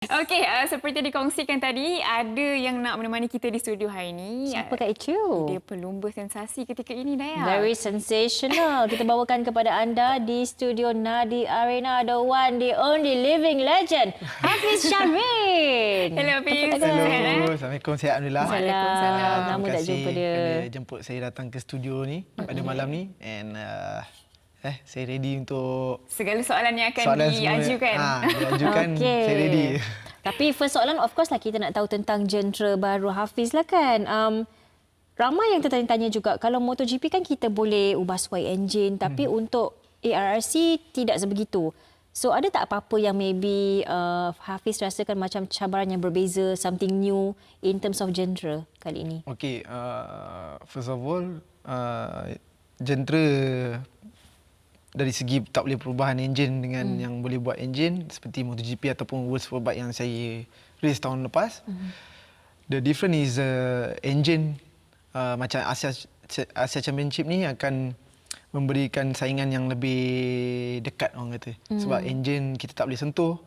Okey, seperti dikongsikan tadi, ada yang nak menemani kita di studio hari ini. Siapa Kak Ecu? Dia pelumba sensasi ketika ini, Daya. Very sensational. Kita bawakan kepada anda di studio Nadi Arena, the one, the only living legend, Hafiz Syahrin. Hello, Hafiz. Hello, Sihat, eh? Assalamualaikum, sihat Alhamdulillah. Waalaikumsalam. Lama tak jumpa dia. Kerana jemput saya datang ke studio ni pada malam ni. And saya ready untuk Segala soalan yang akan soalan diajukan. diajukan, Okey. saya ready. Tapi first soalan, of course lah kita nak tahu tentang genre baru Hafiz lah kan. Ramai yang tertanya-tanya juga, kalau MotoGP kan kita boleh ubah suai enjin, tapi untuk ARRC tidak sebegitu. So ada tak apa-apa yang maybe Hafiz rasakan macam cabaran yang berbeza, something new in terms of genre kali ini? Okay, first of all, genre dari segi tak boleh perubahan enjin dengan yang boleh buat enjin seperti MotoGP ataupun World Superbike yang saya race tahun lepas. The difference is engine macam Asia Championship ni akan memberikan saingan yang lebih dekat orang kata. Sebab engine kita tak boleh sentuh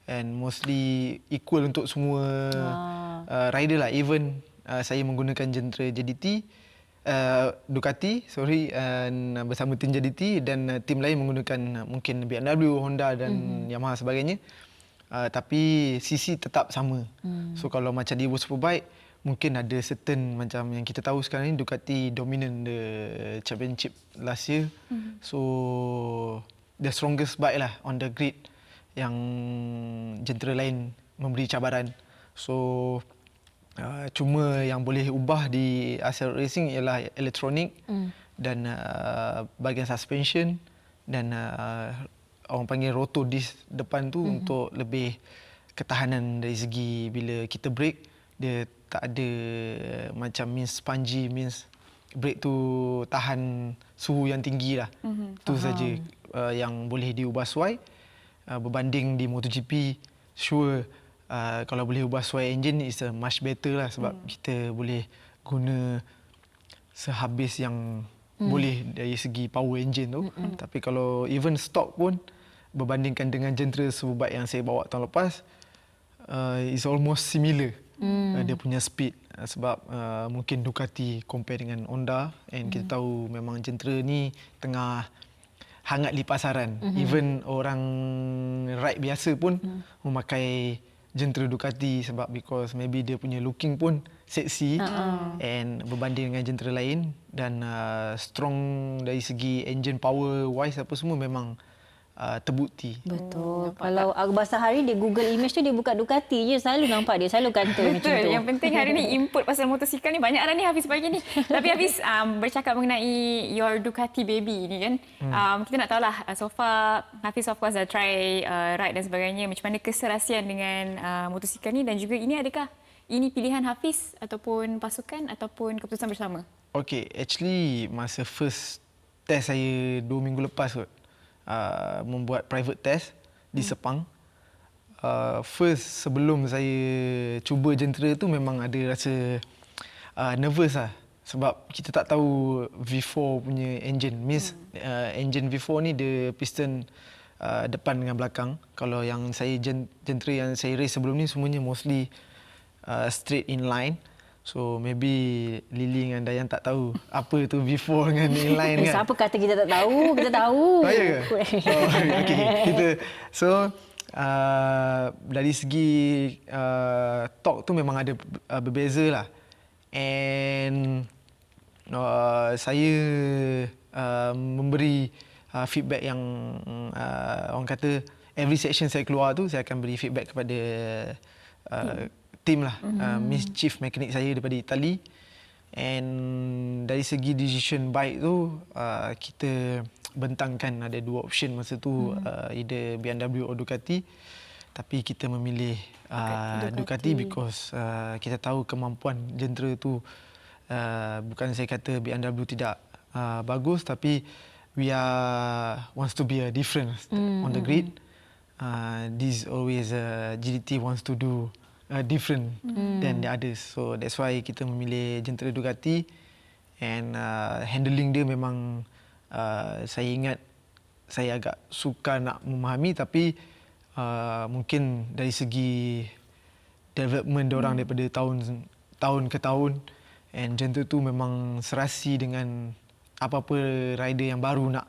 and mostly equal untuk semua rider lah. Even saya menggunakan genre JDT, Ducati, bersama tim JDT dan tim lain menggunakan mungkin BMW, Honda dan Yamaha sebagainya. Tapi sisi tetap sama. So kalau macam di World Superbike, mungkin ada certain macam yang kita tahu sekarang ni Ducati dominant the championship last year. So the strongest bike lah on the grid yang genre lain memberi cabaran. So cuma yang boleh ubah di Asia Racing ialah elektronik dan bahagian suspension dan orang panggil roto disc depan tu untuk lebih ketahanan dari segi bila kita brake dia tak ada macam means spongy, means brake tu tahan suhu yang tinggi lah. Tu saja yang boleh diubah suai. Berbanding di MotoGP, sure kalau boleh ubah suai engine is much better lah sebab kita boleh guna sehabis yang boleh dari segi power engine tu. Tapi kalau even stock pun berbandingkan dengan genre Superbike yang saya bawa tahun lepas, is almost similar. Dia punya speed sebab mungkin Ducati compare dengan Honda and kita tahu memang genre ni tengah hangat di pasaran. Even orang ride biasa pun memakai genre Ducati sebab because maybe dia punya looking pun seksi and berbanding dengan genre lain dan strong dari segi engine power wise apa semua memang terbukti. Betul. Kalau Akbar Sahari dia Google image tu dia buka Ducati je, selalu nampak dia selalu kantoi macam Betul. tu. Yang penting hari ni input pasal motosikal ni banyak dah ni Hafiz pagi ni. Tapi Hafiz bercakap mengenai your Ducati baby ni kan. Kita nak tahulah so far Hafiz of course dah try ride dan sebagainya. Macam mana keserasian dengan motosikal ni dan juga ini adakah ini pilihan Hafiz ataupun pasukan ataupun keputusan bersama? Okay, actually masa first test saya 2 minggu lepas kot. Membuat private test di Sepang. First sebelum saya cuba genre tu memang ada rasa nervous lah sebab kita tak tahu V4 punya engine. Means engine V4 ni dia piston depan dengan belakang. Kalau yang saya genre yang saya race sebelum ni semuanya mostly straight inline. So maybe Lily dengan Dayan tak tahu apa tu V4 dengan inline kan. Siapa kata kita tak tahu? Kita tahu. Oh, ya ke? Okay. Dari segi torque tu memang ada berbeza lah. And saya memberi feedback yang orang kata every section saya keluar tu saya akan beri feedback kepada tim lah, Miss Chief Mechanic saya daripada Itali. And dari segi decision bike tu kita bentangkan ada 2 option masa tu, either BMW atau Ducati. Tapi kita memilih Ducati because kita tahu kemampuan genre tu. Bukan saya kata BMW tidak bagus, tapi we wants to be a difference on the grid. This always GDT wants to do different than the others. So that's why kita memilih genre Ducati and handling dia memang saya ingat saya agak sukar nak memahami tapi mungkin dari segi development diorang daripada tahun ke tahun, and genre tu memang serasi dengan apa-apa rider yang baru nak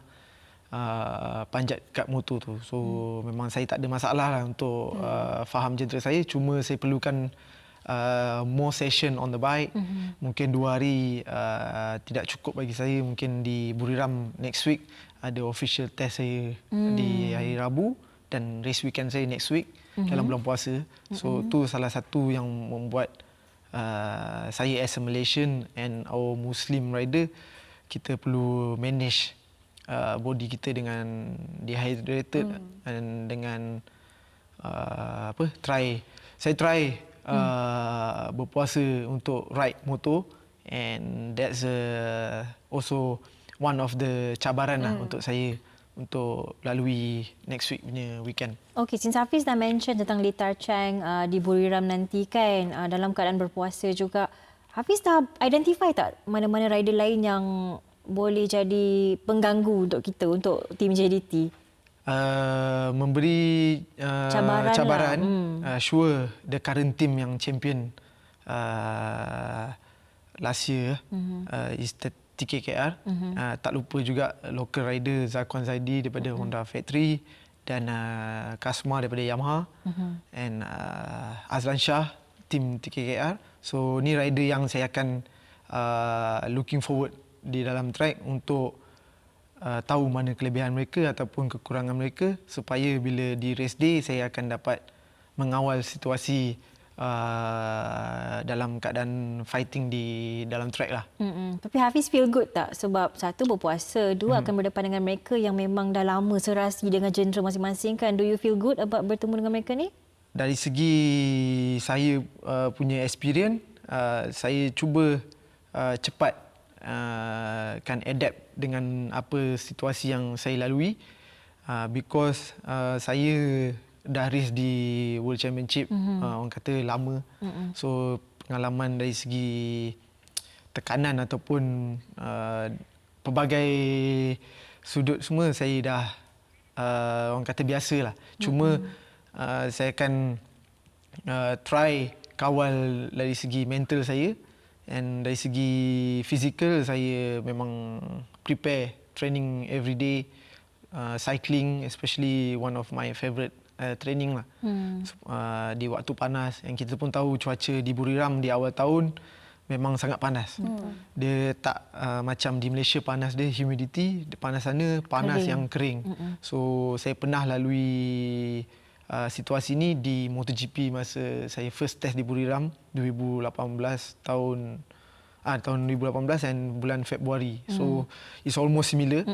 panjat kat motor tu. So memang saya tak ada masalah lah untuk faham genre saya, cuma saya perlukan more session on the bike. Mungkin 2 hari tidak cukup bagi saya. Mungkin di Buriram next week ada official test saya di hari Rabu, dan race weekend saya next week dalam bulan puasa. So tu salah satu yang membuat saya as a Malaysian and our Muslim rider, kita perlu manage body kita dengan dehydrated dan dengan saya try berpuasa untuk ride motor, and that's also one of the cabaran lah untuk saya untuk lalui next week punya weekend. Okey, since Hafiz dah mention tentang Litar Chang di Buriram nanti kan, dalam keadaan berpuasa juga, Hafiz dah identify tak mana-mana rider lain yang boleh jadi pengganggu untuk kita, untuk tim JDT? Memberi cabaran lah. Sure, the current team yang champion last year is the TKKR. Tak lupa juga local rider Zakwan Zaidi daripada Honda Factory, dan Kasma daripada Yamaha, and Azlan Shah team TKKR. So ni rider yang saya akan looking forward di dalam track untuk tahu mana kelebihan mereka ataupun kekurangan mereka, supaya bila di race day saya akan dapat mengawal situasi dalam keadaan fighting di dalam track lah. Tapi Hafiz feel good tak? Sebab satu berpuasa, dua akan berdepan dengan mereka yang memang dah lama serasi dengan genre masing-masing kan. Do you feel good about bertemu dengan mereka ni? Dari segi saya punya experience, saya cuba cepat kan adapt dengan apa situasi yang saya lalui, because saya dah race di World Championship orang kata lama. So pengalaman dari segi tekanan ataupun pelbagai sudut semua saya dah orang kata biasalah. Cuma saya akan try kawal dari segi mental saya, and dari segi fizikal saya memang prepare training every day. Cycling especially one of my favourite training lah. Di waktu panas, yang kita pun tahu cuaca di Buriram di awal tahun memang sangat panas. Dia tak macam di Malaysia panas dia humidity, panas sana panas kering. Yang kering. So saya pernah lalui situasi ini di MotoGP masa saya first test di Buriram 2018 tahun 2018 dan bulan Februari. So it's almost similar.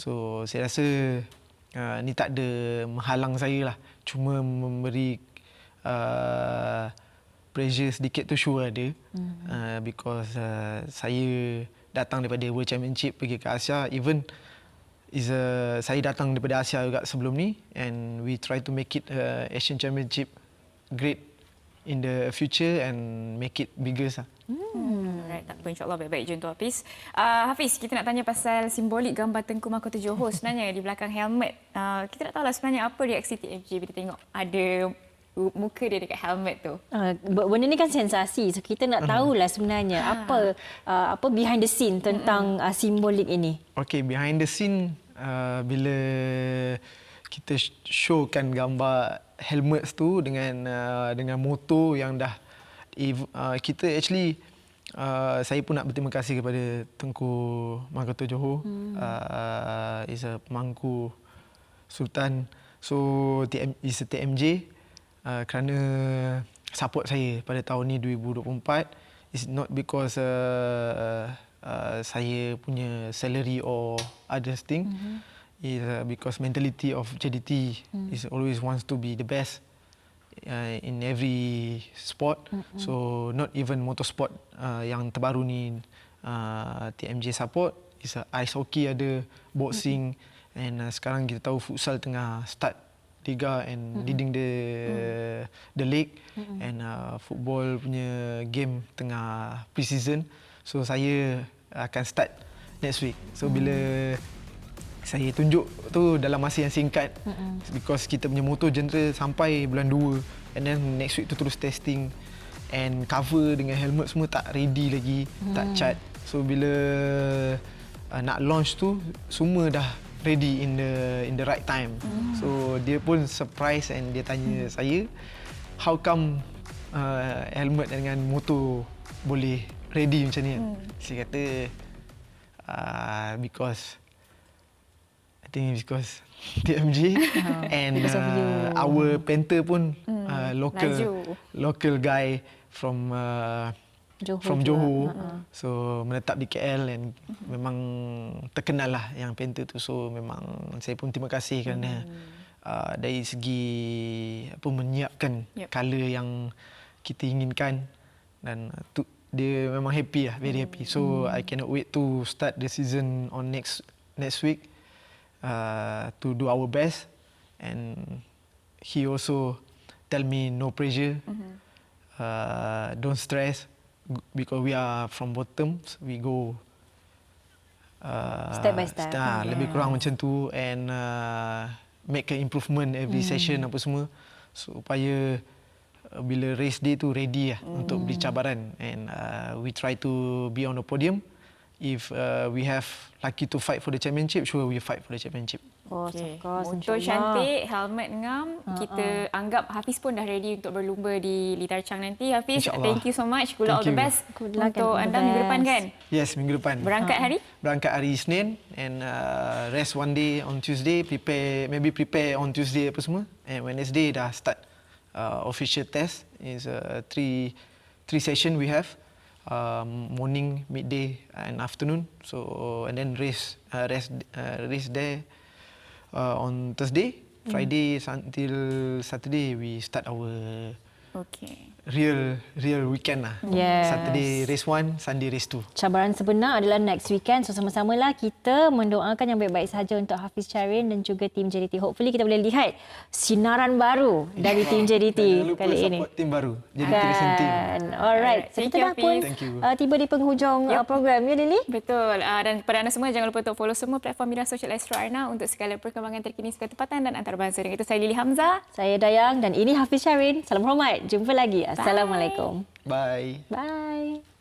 So saya rasa ni tak ada menghalang saya lah. Cuma memberi pressure sedikit tu sure ada. Because saya datang daripada World Championship pergi ke Asia. Even saya datang daripada Asia juga sebelum ni, and we try to make it Asian Championship great in the future and make it bigger lah. Right, tak apa, insyaAllah baik-baik je untuk Hafiz. Hafiz, kita nak tanya pasal simbolik gambar Tengku Mahkota Johor sebenarnya di belakang helmet. Kita nak tahu lah sebenarnya apa reaksi TFJ bila tengok ada muka dia dekat helmet tu. Benda ni kan sensasi. So kita nak tahulah sebenarnya apa behind the scene tentang simbolik ini. Okay, behind the scene bila kita showkan gambar helmet tu dengan motor yang dah kita actually saya pun nak berterima kasih kepada Tengku Mahkota Johor. Is a pemangku Sultan. So is a TMJ kerana support saya pada tahun ni 2024. It's not because saya punya salary or other thing. Is because mentality of JDT is always wants to be the best in every sport. So not even motorsport yang terbaru ni TMJ support. Is ice hockey ada, boxing, and sekarang kita tahu futsal tengah start liga and leading the league, and football punya game tengah pre-season. So saya akan start next week. So bila saya tunjuk tu dalam masa yang singkat. Because kita punya motor genre sampai bulan 2 and then next week tu terus testing and cover dengan helmet semua tak ready lagi, tak cat. So bila nak launch tu semua dah ready in the right time. So dia pun surprise and dia tanya saya, how come helmet dengan motor boleh ready macam ni? Saya kata because TMJ and our painter pun local guy from Johor. So menetap di KL and memang terkenal lah yang painter tu. So memang saya pun terima kasih kerana dari segi menyiapkan colour yang kita inginkan dan dia memang happy lah, very happy. So I cannot wait to start the season on next week to do our best. And he also tell me no pressure, don't stress because we are from bottom, so we go step by step. Lebih kurang macam tu and make an improvement every session apa semua supaya bila race day tu ready lah untuk beri cabaran and we try to be on the podium. If we have lucky to fight for the championship, sure we fight for the championship. Of course, Motor cantik, helmet ngam. Kita anggap Hafiz pun dah ready untuk berlumba di Litar Chang nanti. Hafiz, thank you so much. Good luck, all the best untuk anda minggu depan kan? Yes, minggu depan. Berangkat hari? Berangkat hari Isnin and rest one day on Tuesday. Prepare on Tuesday apa semua. And Wednesday dah start official test. Is three session we have. Morning, midday and afternoon. So and then race there on Thursday, Friday until Saturday we start our real weekend lah. Yes. Saturday race 1, Sunday race 2. Cabaran sebenar adalah next weekend. So sama-samalah kita mendoakan yang baik-baik sahaja untuk Hafiz Charin dan juga tim JDT. Hopefully kita boleh lihat sinaran baru dari tim JDT kali ini. Support tim baru. JDT Racing Team. Alright. So Thank kita you, dah pun tiba di penghujung program ya Lily. Betul. Dan kepada anda semua jangan lupa untuk follow semua platform media sosial Astro Arna untuk segala perkembangan terkini seputar tempatan dan antarabangsa. Dengan itu saya Lily Hamzah. Saya Dayang dan ini Hafiz Charin. Salam hormat. Jumpa lagi. Assalamualaikum. Bye. Bye.